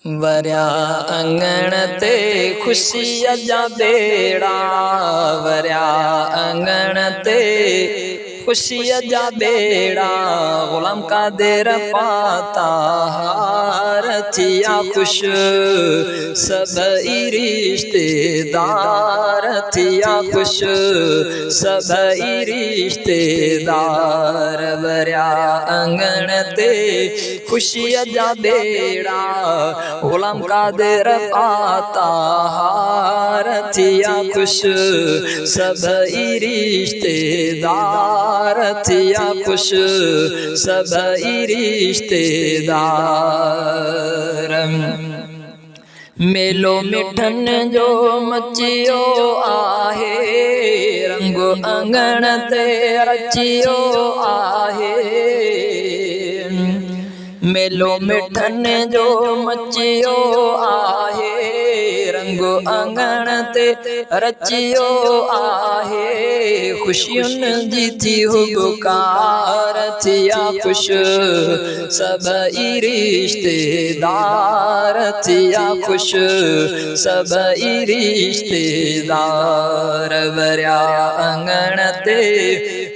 वरिया अंगण ते खुशीअ जा बेड़ा, वरिया अंगण ते खुशीअ जा बेड़ा, गुलाम कादिर पाता हार थिया खुश, सभई रिश्तेदार थिया खुश, सभई रिश्तेदार। वरिया अंगण ते खुशीअ जा बेड़ा, गुलाम कादिर पाता हार थिया खुश, सभई रिश्तेदार थिया खुश, सभई रिश्तेदार। मेलो मिठन जो मचियो आहे, रंग अंगण ते रचियो आहे। मेलो मिठन जो मचियो आहे, रंग अंगण ते रचियो आहे। खुशियुनि जी थी हुबकार थिया खुश, सभई रिश्तेदार थिया खुश, सभई रिश्तेदार। वरिया अंगण ते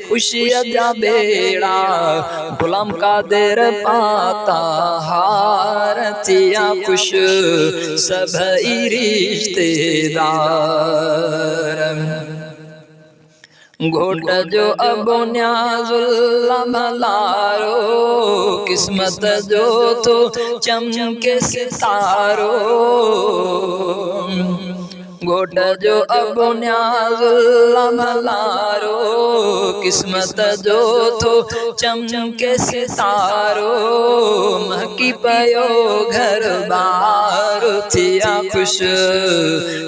खुशीअ जा बेड़ा, गुलाम कादिर पाता हार थिया खुश, सभई रिश्तेदार। घोट जो अबो न्याज़ुल्ला भलारो, किस्मत जो तो चमके सितारो। घोट जो अबो न्याज़ुल्ला भलारो, किस्मत जो तो चमके सितारो। महकी पयो घर बार थिया खुश,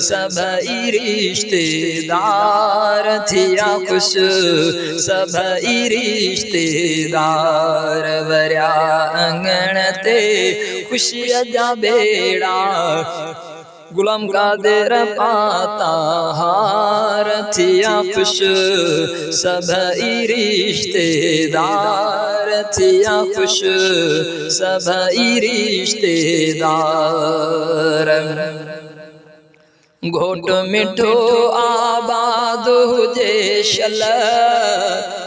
सभई रिश्तेदार थिया खुश, सभई रिश्तेदार। वरिया अंगण ते खुशीअ जा बेड़ा, गुलाम कादिर पाता हार थिया खुश, सभई रिश्तेदार थिया खुश, सभई रिश्तेदार। घोट मिठो आबाद हुजे शल,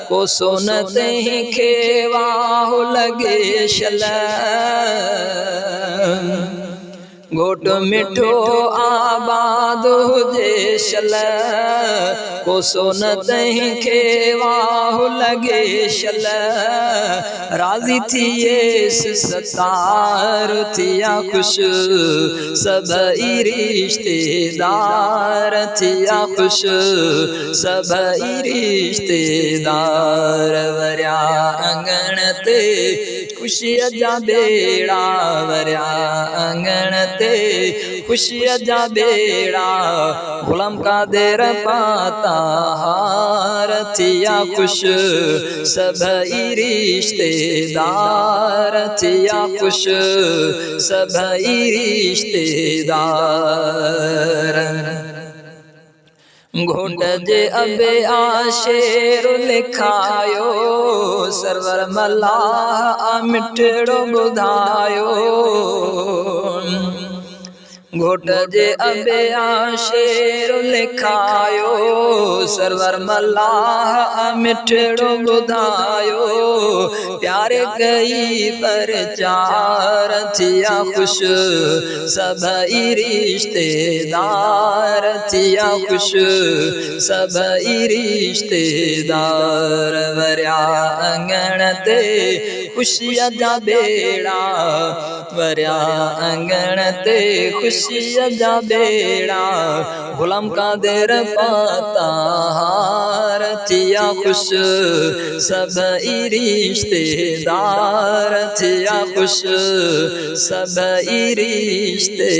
को सोन तंहिं खे वाहु लॻे शल। घोट मिठो आबाद हुजे शल, को सोन तंहिं खे वाहु लॻे शल। राज़ी थिएसि सतार थिया खुश, सभई रिश्तेदार थिया खुश, सभई रिश्तेदार। वरिया अंगण ते खुशीअ जा बेड़ा, वरिया अंगण ते खुशीअ जा बेड़ा, गुलाम कादिर पाता हार थिया खुश, सभई रिश्तेदार थिया खुश, सभई रिश्तेदार। घोट जे अबे आशेर लिखायो, सरवर मल्लाह मिठड़ो ॿुधायो। घोट जे अबे आशेर लिखायो, सरवर मल्लाह मिठड़ो ॿुधायो। प्यारे कई पर चार थिया खुश, सभई रिश्तेदार थिया खुश, सभई रिश्तेदार। वरिया अंगण ते खुशीअ जा बेड़ा, वरिया अंगण ते खुशीअ जा बेड़ा, गुलाम कादिर पाता हार थिया खुश, सभई रिश्तेदार थिया खुश, सभई रिश्तेदार।